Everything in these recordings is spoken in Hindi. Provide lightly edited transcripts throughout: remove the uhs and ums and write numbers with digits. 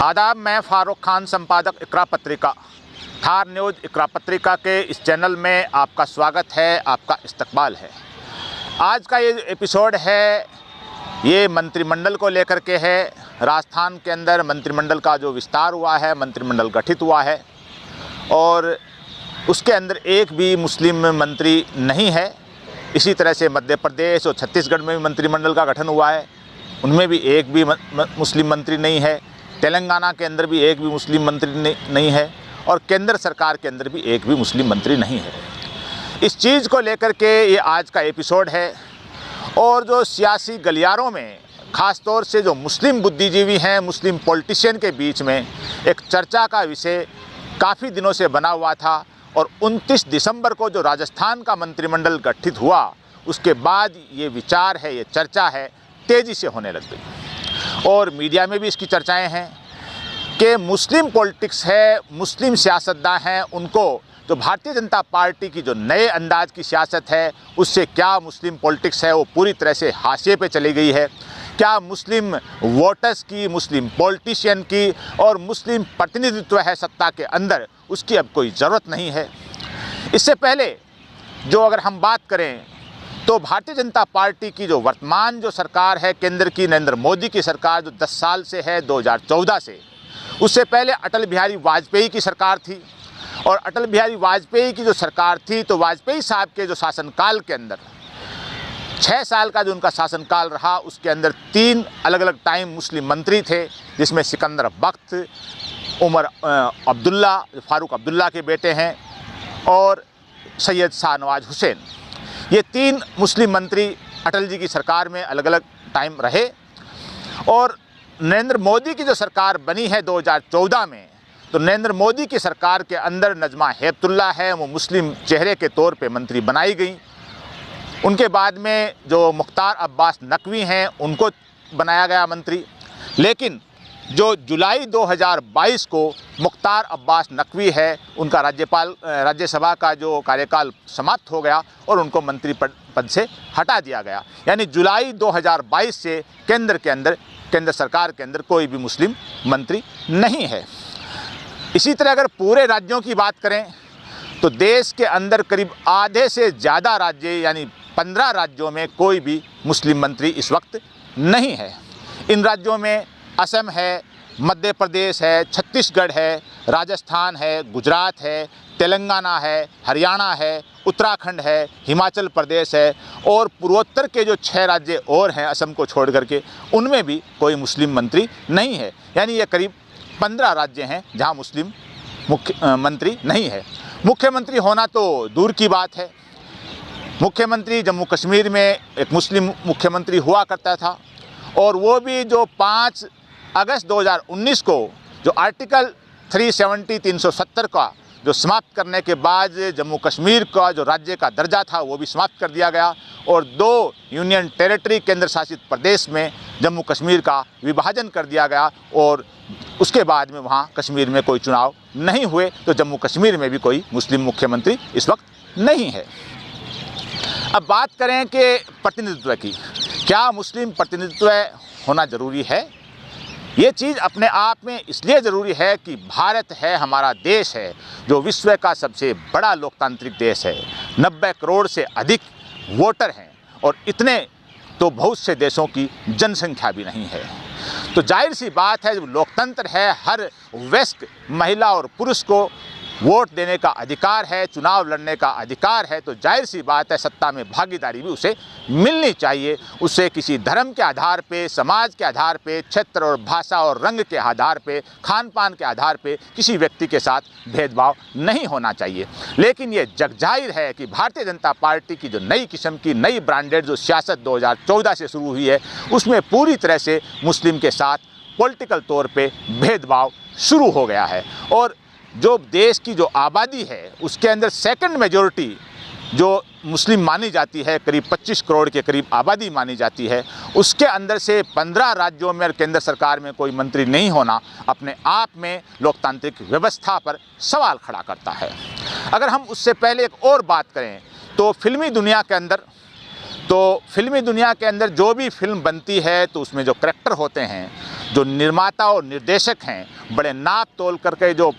आदाब, मैं फ़ारूक खान, संपादक इकरा पत्रिका, थार न्यूज़ इकरा पत्रिका के इस चैनल में आपका स्वागत है, आपका इस्तकबाल है। आज का ये एपिसोड है, ये मंत्रिमंडल को लेकर के है। राजस्थान के अंदर मंत्रिमंडल का जो विस्तार हुआ है, मंत्रिमंडल गठित हुआ है और उसके अंदर एक भी मुस्लिम मंत्री नहीं है। इसी तरह से मध्य प्रदेश और छत्तीसगढ़ में भी मंत्रिमंडल का गठन हुआ है, उनमें भी एक भी मुस्लिम मंत्री नहीं है। तेलंगाना के अंदर भी एक भी मुस्लिम मंत्री नहीं है और केंद्र सरकार के अंदर भी एक भी मुस्लिम मंत्री नहीं है। इस चीज़ को लेकर के ये आज का एपिसोड है। और जो सियासी गलियारों में ख़ास तौर से जो मुस्लिम बुद्धिजीवी हैं, मुस्लिम पॉलिटिशियन के बीच में एक चर्चा का विषय काफ़ी दिनों से बना हुआ था और 29 दिसंबर को जो राजस्थान का मंत्रिमंडल गठित हुआ, उसके बाद ये विचार है, ये चर्चा है, तेज़ी से होने लग गई। और मीडिया में भी इसकी चर्चाएं हैं कि मुस्लिम पॉलिटिक्स है, मुस्लिम सियासतदान हैं, उनको जो भारतीय जनता पार्टी की जो नए अंदाज की सियासत है, उससे क्या मुस्लिम पॉलिटिक्स है वो पूरी तरह से हाशिए पे चली गई है। क्या मुस्लिम वोटर्स की, मुस्लिम पॉलिटिशियन की और मुस्लिम प्रतिनिधित्व है सत्ता के अंदर, उसकी अब कोई ज़रूरत नहीं है। इससे पहले जो अगर हम बात करें तो भारतीय जनता पार्टी की जो वर्तमान जो सरकार है, केंद्र की नरेंद्र मोदी की सरकार, जो 10 साल से है, 2014 से, उससे पहले अटल बिहारी वाजपेयी की सरकार थी। और अटल बिहारी वाजपेयी की जो सरकार थी, तो वाजपेयी साहब के जो शासनकाल के अंदर 6 साल का जो उनका शासनकाल रहा, उसके अंदर 3 अलग अलग टाइम मुस्लिम मंत्री थे, जिसमें सिकंदर बख्त, उमर अब्दुल्ला, फ़ारूक अब्दुल्ला के बेटे हैं, और सैयद शाहनवाज हुसैन। ये 3 मुस्लिम मंत्री अटल जी की सरकार में अलग अलग टाइम रहे। और नरेंद्र मोदी की जो सरकार बनी है 2014 में, तो नरेंद्र मोदी की सरकार के अंदर नजमा हेपतुल्ला है, वो मुस्लिम चेहरे के तौर पे मंत्री बनाई गई। उनके बाद में जो मुख्तार अब्बास नकवी हैं, उनको बनाया गया मंत्री। लेकिन जो जुलाई 2022 को मुख्तार अब्बास नकवी है, उनका राज्यसभा का जो कार्यकाल समाप्त हो गया और उनको मंत्री पद से हटा दिया गया। यानी जुलाई 2022 से केंद्र सरकार के अंदर कोई भी मुस्लिम मंत्री नहीं है। इसी तरह अगर पूरे राज्यों की बात करें तो देश के अंदर करीब आधे से ज़्यादा राज्य यानी 15 राज्यों में कोई भी मुस्लिम मंत्री इस वक्त नहीं है। इन राज्यों में असम है, मध्य प्रदेश है, छत्तीसगढ़ है, राजस्थान है, गुजरात है, तेलंगाना है, हरियाणा है, उत्तराखंड है, हिमाचल प्रदेश है और पूर्वोत्तर के जो 6 राज्य और हैं असम को छोड़ करके, उनमें भी कोई मुस्लिम मंत्री नहीं है। यानी ये करीब 15 राज्य हैं जहां मुस्लिम मंत्री नहीं है। मुख्यमंत्री होना तो दूर की बात है। मुख्यमंत्री जम्मू कश्मीर में एक मुस्लिम मुख्यमंत्री हुआ करता था और वो भी जो 5 अगस्त 2019 को जो आर्टिकल 370 का जो समाप्त करने के बाद जम्मू कश्मीर का जो राज्य का दर्जा था वो भी समाप्त कर दिया गया और 2 यूनियन टेरिटरी केंद्र शासित प्रदेश में जम्मू कश्मीर का विभाजन कर दिया गया और उसके बाद में वहाँ कश्मीर में कोई चुनाव नहीं हुए, तो जम्मू कश्मीर में भी कोई मुस्लिम मुख्यमंत्री इस वक्त नहीं है। अब बात करें कि प्रतिनिधित्व की, क्या मुस्लिम प्रतिनिधित्व होना ज़रूरी है? ये चीज़ अपने आप में इसलिए ज़रूरी है कि भारत है, हमारा देश है, जो विश्व का सबसे बड़ा लोकतांत्रिक देश है। 90 करोड़ से अधिक वोटर हैं और इतने तो बहुत से देशों की जनसंख्या भी नहीं है। तो जाहिर सी बात है, जब लोकतंत्र है, हर वयस्क महिला और पुरुष को वोट देने का अधिकार है, चुनाव लड़ने का अधिकार है, तो जाहिर सी बात है सत्ता में भागीदारी भी उसे मिलनी चाहिए। उसे किसी धर्म के आधार पे, समाज के आधार पे, क्षेत्र और भाषा और रंग के आधार पे, खान पान के आधार पे किसी व्यक्ति के साथ भेदभाव नहीं होना चाहिए। लेकिन ये जगजाहिर है कि भारतीय जनता पार्टी की जो नई किस्म की नई ब्रांडेड जो सियासत 2014 से शुरू हुई है, उसमें पूरी तरह से मुस्लिम के साथ पॉलिटिकल तौर पर भेदभाव शुरू हो गया है। और जो देश की जो आबादी है उसके अंदर सेकंड मेजॉरिटी जो मुस्लिम मानी जाती है, करीब 25 करोड़ के करीब आबादी मानी जाती है, उसके अंदर से 15 राज्यों में और केंद्र सरकार में कोई मंत्री नहीं होना अपने आप में लोकतांत्रिक व्यवस्था पर सवाल खड़ा करता है। अगर हम उससे पहले एक और बात करें तो फिल्मी दुनिया के अंदर तो फिल्मी दुनिया के अंदर जो भी फिल्म बनती है तो उसमें जो करैक्टर होते हैं, जो निर्माता और निर्देशक हैं, बड़े नाप तोल करके जो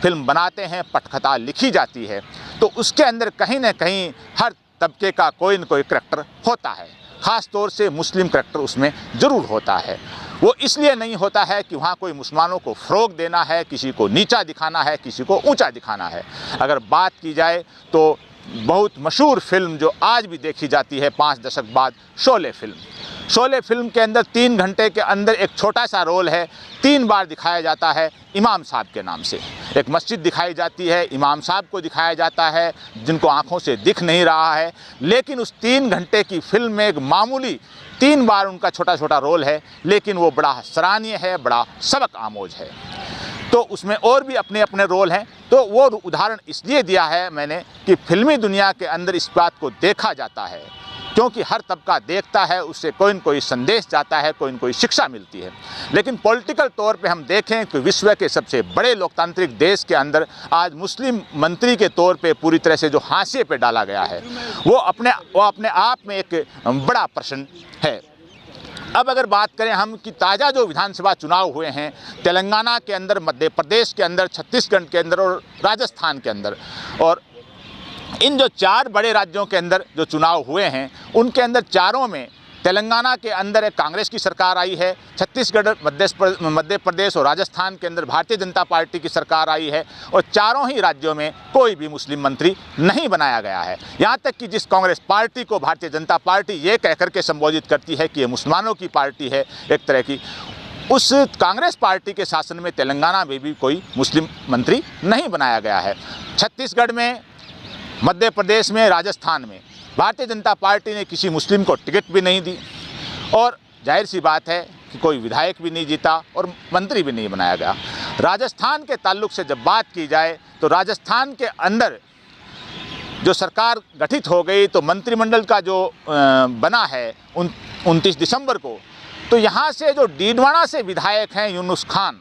फिल्म बनाते हैं, पटकथा लिखी जाती है, तो उसके अंदर कहीं ना कहीं हर तबके का कोई न कोई करैक्टर होता है। ख़ास तौर से मुस्लिम करैक्टर उसमें ज़रूर होता है। वो इसलिए नहीं होता है कि वहाँ कोई मुसलमानों को फ़रोग़ देना है, किसी को नीचा दिखाना है, किसी को ऊंचा दिखाना है। अगर बात की जाए तो बहुत मशहूर फिल्म जो आज भी देखी जाती है 5 दशक बाद, शोले फिल्म। शोले फिल्म के अंदर 3 घंटे के अंदर एक छोटा सा रोल है, 3 बार दिखाया जाता है इमाम साहब के नाम से। एक मस्जिद दिखाई जाती है, इमाम साहब को दिखाया जाता है जिनको आंखों से दिख नहीं रहा है, लेकिन उस 3 घंटे की फिल्म में एक मामूली 3 बार उनका छोटा छोटा रोल है, लेकिन वो बड़ा सराहनीय है, बड़ा सबक आमोज है। तो उसमें और भी अपने अपने रोल हैं। तो वो उदाहरण इसलिए दिया है मैंने कि फिल्मी दुनिया के अंदर इस बात को देखा जाता है, क्योंकि हर तबका देखता है, उससे कोई न कोई संदेश जाता है, कोई न कोई शिक्षा मिलती है। लेकिन पॉलिटिकल तौर पे हम देखें कि विश्व के सबसे बड़े लोकतांत्रिक देश के अंदर आज मुस्लिम मंत्री के तौर पे पूरी तरह से जो हाशिए पे डाला गया है, वो अपने आप में एक बड़ा प्रश्न है। अब अगर बात करें हम कि ताज़ा जो विधानसभा चुनाव हुए हैं तेलंगाना के अंदर, मध्य प्रदेश के अंदर, छत्तीसगढ़ के अंदर और राजस्थान के अंदर, और इन जो 4 बड़े राज्यों के अंदर जो चुनाव हुए हैं उनके अंदर चारों में तेलंगाना के अंदर एक कांग्रेस की सरकार आई है, छत्तीसगढ़, मध्य प्रदेश और राजस्थान के अंदर भारतीय जनता पार्टी की सरकार आई है, और चारों ही राज्यों में कोई भी मुस्लिम मंत्री नहीं बनाया गया है। यहाँ तक कि जिस कांग्रेस पार्टी को भारतीय जनता पार्टी ये कह करके संबोधित करती है कि ये मुसलमानों की पार्टी है एक तरह की, उस कांग्रेस पार्टी के शासन में तेलंगाना में भी कोई मुस्लिम मंत्री नहीं बनाया गया है। छत्तीसगढ़ में, मध्य प्रदेश में, राजस्थान में भारतीय जनता पार्टी ने किसी मुस्लिम को टिकट भी नहीं दी, और जाहिर सी बात है कि कोई विधायक भी नहीं जीता और मंत्री भी नहीं बनाया गया। राजस्थान के ताल्लुक से जब बात की जाए तो राजस्थान के अंदर जो सरकार गठित हो गई तो मंत्रिमंडल का जो बना है 29 दिसंबर को, तो यहाँ से जो डीडवाना से विधायक हैं यूनुस खान,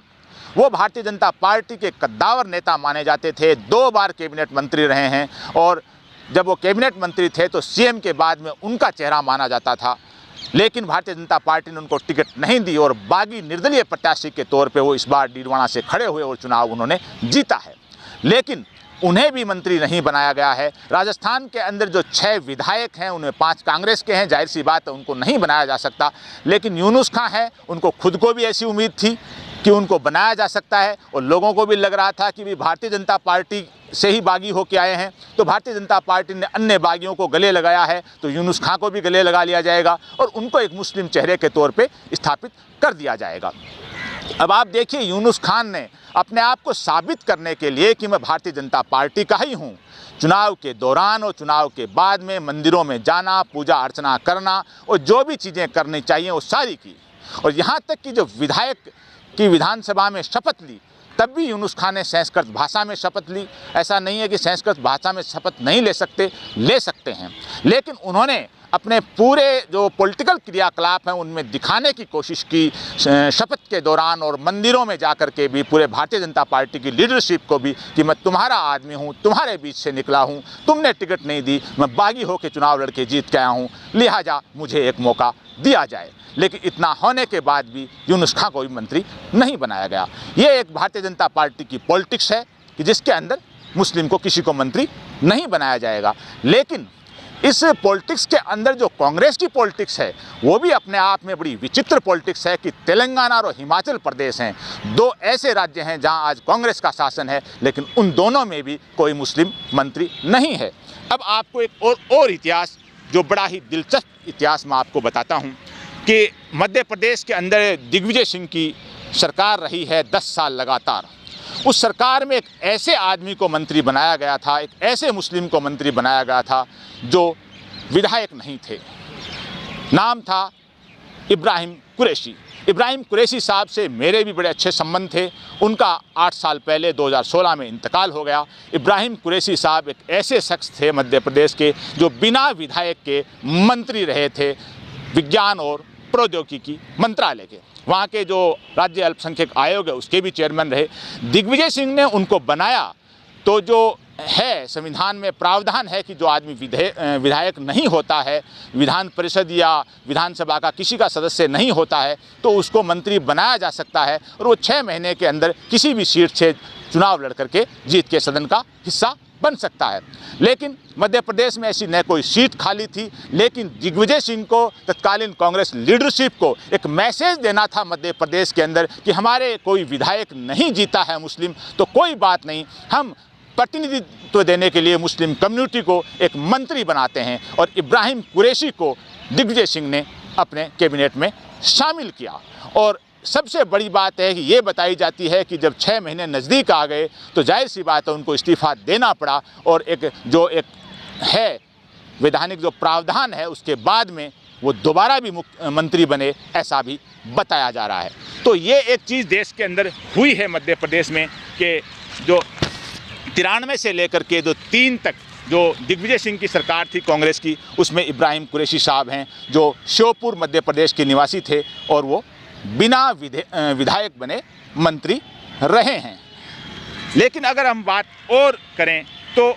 वो भारतीय जनता पार्टी के कद्दावर नेता माने जाते थे, 2 बार कैबिनेट मंत्री रहे हैं, और जब वो कैबिनेट मंत्री थे तो सीएम के बाद में उनका चेहरा माना जाता था। लेकिन भारतीय जनता पार्टी ने उनको टिकट नहीं दी और बागी निर्दलीय प्रत्याशी के तौर पे वो इस बार डीडवाना से खड़े हुए और चुनाव उन्होंने जीता है, लेकिन उन्हें भी मंत्री नहीं बनाया गया है। राजस्थान के अंदर जो 6 विधायक हैं उनमें 5 कांग्रेस के हैं, जाहिर सी बात है उनको नहीं बनाया जा सकता, लेकिन यूनुस खां हैं, उनको खुद को भी ऐसी उम्मीद थी कि उनको बनाया जा सकता है, और लोगों को भी लग रहा था कि भी भारतीय जनता पार्टी से ही बागी होके आए हैं, तो भारतीय जनता पार्टी ने अन्य बागियों को गले लगाया है, तो यूनुस खां को भी गले लगा लिया जाएगा और उनको एक मुस्लिम चेहरे के तौर पे स्थापित कर दिया जाएगा। अब आप देखिए, यूनुस खान ने अपने आप को साबित करने के लिए कि मैं भारतीय जनता पार्टी का ही हूँ, चुनाव के दौरान और चुनाव के बाद में मंदिरों में जाना, पूजा अर्चना करना और जो भी चीज़ें करनी चाहिए वो सारी की, और यहाँ तक कि जो विधायक की विधानसभा में शपथ ली तब भी यूनुस खान ने संस्कृत भाषा में शपथ ली। ऐसा नहीं है कि संस्कृत भाषा में शपथ नहीं ले सकते हैं, लेकिन उन्होंने अपने पूरे जो पॉलिटिकल क्रियाकलाप हैं उनमें दिखाने की कोशिश की शपथ के दौरान, और मंदिरों में जाकर के भी पूरे भारतीय जनता पार्टी की लीडरशिप को भी कि मैं तुम्हारा आदमी हूँ, तुम्हारे बीच से निकला हूँ, तुमने टिकट नहीं दी, मैं बागी होकर चुनाव लड़के जीत के आया हूँ, लिहाजा मुझे एक मौका दिया जाए। लेकिन इतना होने के बाद भी यूनुस खां को भी मंत्री नहीं बनाया गया। ये एक भारतीय जनता पार्टी की पॉलिटिक्स है कि जिसके अंदर मुस्लिम को किसी को मंत्री नहीं बनाया जाएगा। लेकिन इस पॉलिटिक्स के अंदर जो कांग्रेस की पॉलिटिक्स है वो भी अपने आप में बड़ी विचित्र पॉलिटिक्स है कि तेलंगाना और हिमाचल प्रदेश हैं, 2 ऐसे राज्य हैं जहां आज कांग्रेस का शासन है, लेकिन उन दोनों में भी कोई मुस्लिम मंत्री नहीं है। अब आपको एक और इतिहास, जो बड़ा ही दिलचस्प इतिहास मैं आपको बताता हूं कि मध्य प्रदेश के अंदर दिग्विजय सिंह की सरकार रही है 10 साल लगातार। उस सरकार में एक ऐसे आदमी को मंत्री बनाया गया था, एक ऐसे मुस्लिम को मंत्री बनाया गया था जो विधायक नहीं थे। नाम था इब्राहिम कुरैशी। इब्राहिम कुरैशी साहब से मेरे भी बड़े अच्छे संबंध थे। उनका 8 साल पहले 2016 में इंतकाल हो गया। इब्राहिम कुरैशी साहब एक ऐसे शख्स थे मध्य प्रदेश के जो बिना विधायक के मंत्री रहे थे, विज्ञान और प्रौद्योगिकी मंत्रालय के, वहाँ के जो राज्य अल्पसंख्यक आयोग है उसके भी चेयरमैन रहे। दिग्विजय सिंह ने उनको बनाया तो जो है, संविधान में प्रावधान है कि जो आदमी विधायक नहीं होता है, विधान परिषद या विधानसभा का किसी का सदस्य नहीं होता है, तो उसको मंत्री बनाया जा सकता है और वो 6 महीने के अंदर किसी भी सीट से चुनाव लड़ करके जीत के सदन का हिस्सा बन सकता है। लेकिन मध्य प्रदेश में ऐसी न कोई सीट खाली थी, लेकिन दिग्विजय सिंह को, तत्कालीन कांग्रेस लीडरशिप को एक मैसेज देना था मध्य प्रदेश के अंदर कि हमारे कोई विधायक नहीं जीता है मुस्लिम, तो कोई बात नहीं, हम प्रतिनिधित्व देने के लिए मुस्लिम कम्युनिटी को एक मंत्री बनाते हैं। और इब्राहिम कुरैशी को दिग्विजय सिंह ने अपने कैबिनेट में शामिल किया। और सबसे बड़ी बात है कि ये बताई जाती है कि जब 6 महीने नज़दीक आ गए तो जाहिर सी बात है उनको इस्तीफ़ा देना पड़ा, और एक है वैधानिक जो प्रावधान है उसके बाद में वो दोबारा भी मंत्री बने, ऐसा भी बताया जा रहा है। तो ये एक चीज़ देश के अंदर हुई है मध्य प्रदेश में कि जो 93 से लेकर के जो 3 तक जो दिग्विजय सिंह की सरकार थी कांग्रेस की, उसमें इब्राहिम कुरैशी साहब हैं जो श्योपुर मध्य प्रदेश के निवासी थे और वो बिना विधायक बने मंत्री रहे हैं। लेकिन अगर हम बात और करें तो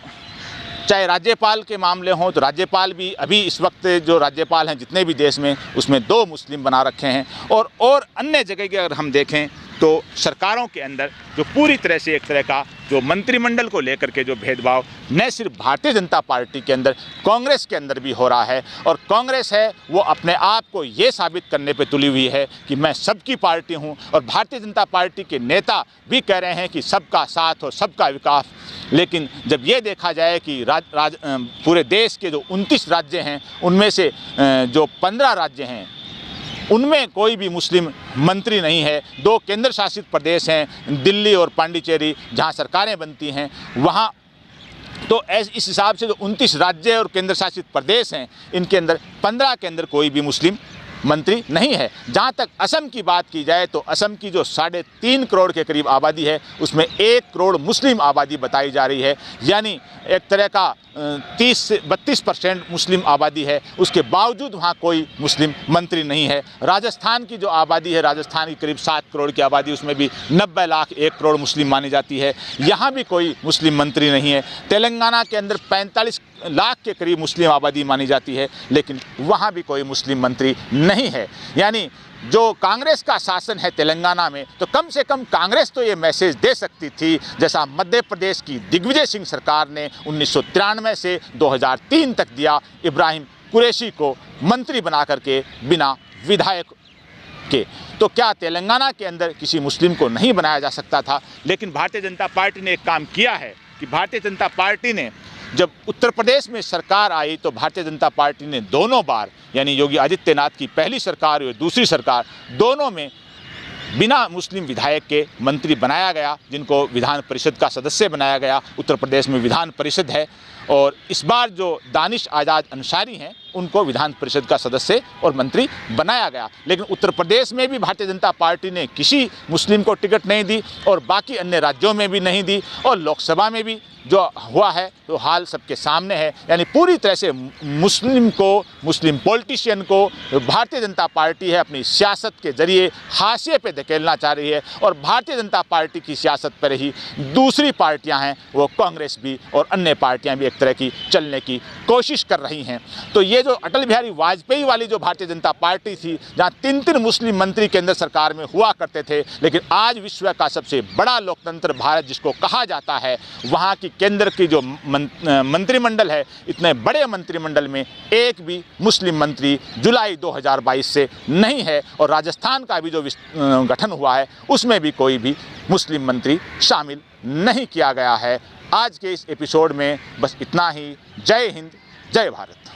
चाहे राज्यपाल के मामले हों, तो राज्यपाल भी अभी इस वक्त जो राज्यपाल हैं जितने भी देश में, उसमें 2 मुस्लिम बना रखे हैं। और अन्य जगह की अगर हम देखें तो सरकारों के अंदर जो पूरी तरह से एक तरह का जो मंत्रिमंडल को लेकर के जो भेदभाव न सिर्फ भारतीय जनता पार्टी के अंदर, कांग्रेस के अंदर भी हो रहा है। और कांग्रेस है वो अपने आप को ये साबित करने पे तुली हुई है कि मैं सबकी पार्टी हूँ, और भारतीय जनता पार्टी के नेता भी कह रहे हैं कि सबका साथ और सबका विकास। लेकिन जब ये देखा जाए कि पूरे देश के जो 29 राज्य हैं उनमें से जो 15 राज्य हैं उनमें कोई भी मुस्लिम मंत्री नहीं है। 2 केंद्र शासित प्रदेश हैं, दिल्ली और पांडिचेरी, जहां सरकारें बनती हैं वहां। तो इस हिसाब से जो 29 राज्य और केंद्र शासित प्रदेश हैं, इनके अंदर 15 के अंदर कोई भी मुस्लिम मंत्री नहीं है। जहाँ तक असम की बात की जाए तो असम की जो 3.5 करोड़ के करीब आबादी है उसमें 1 करोड़ मुस्लिम आबादी बताई जा रही है, यानी एक तरह का 30 से 32% मुस्लिम आबादी है। उसके बावजूद वहाँ कोई मुस्लिम मंत्री नहीं है। राजस्थान की जो आबादी है, राजस्थान की करीब 7 करोड़ की आबादी, उसमें भी 90 लाख 1 करोड़ मुस्लिम मानी जाती है, यहाँ भी कोई मुस्लिम मंत्री नहीं है। तेलंगाना के अंदर 45 लाख के करीब मुस्लिम आबादी मानी जाती है, लेकिन वहाँ भी कोई मुस्लिम मंत्री नहीं है। यानी जो कांग्रेस का शासन है तेलंगाना में, तो कम से कम कांग्रेस तो ये मैसेज दे सकती थी, जैसा मध्य प्रदेश की दिग्विजय सिंह सरकार ने 1993 से 2003 तक दिया, इब्राहिम कुरैशी को मंत्री बना करके बिना विधायक के। तो क्या तेलंगाना के अंदर किसी मुस्लिम को नहीं बनाया जा सकता था? लेकिन भारतीय जनता पार्टी ने एक काम किया है कि भारतीय जनता पार्टी ने जब उत्तर प्रदेश में सरकार आई तो भारतीय जनता पार्टी ने दोनों बार, यानी योगी आदित्यनाथ की पहली सरकार और दूसरी सरकार, दोनों में बिना मुस्लिम विधायक के मंत्री बनाया गया, जिनको विधान परिषद का सदस्य बनाया गया। उत्तर प्रदेश में विधान परिषद है, और इस बार जो दानिश आज़ाद अंसारी हैं उनको विधान परिषद का सदस्य और मंत्री बनाया गया। लेकिन उत्तर प्रदेश में भी भारतीय जनता पार्टी ने किसी मुस्लिम को टिकट नहीं दी, और बाकी अन्य राज्यों में भी नहीं दी, और लोकसभा में भी जो हुआ है तो हाल सबके सामने है। यानी पूरी तरह से मुस्लिम को, मुस्लिम पॉलिटिशियन को भारतीय जनता पार्टी है अपनी सियासत के जरिए हाशिए पे धकेलना चाह रही है, और भारतीय जनता पार्टी की सियासत पर ही दूसरी पार्टियां हैं, वो कांग्रेस भी और अन्य पार्टियां भी एक तरह की चलने की कोशिश कर रही हैं। तो ये जो अटल बिहारी वाजपेयी वाली जो भारतीय जनता पार्टी थी, जहाँ 3 मुस्लिम मंत्री केंद्र सरकार में हुआ करते थे, लेकिन आज विश्व का सबसे बड़ा लोकतंत्र भारत जिसको कहा जाता है, वहाँ की केंद्र की जो मंत्रिमंडल है, इतने बड़े मंत्रिमंडल में एक भी मुस्लिम मंत्री जुलाई 2022 से नहीं है। और राजस्थान का भी जो गठन हुआ है उसमें भी कोई भी मुस्लिम मंत्री शामिल नहीं किया गया है। आज के इस एपिसोड में बस इतना ही। जय हिंद, जय भारत।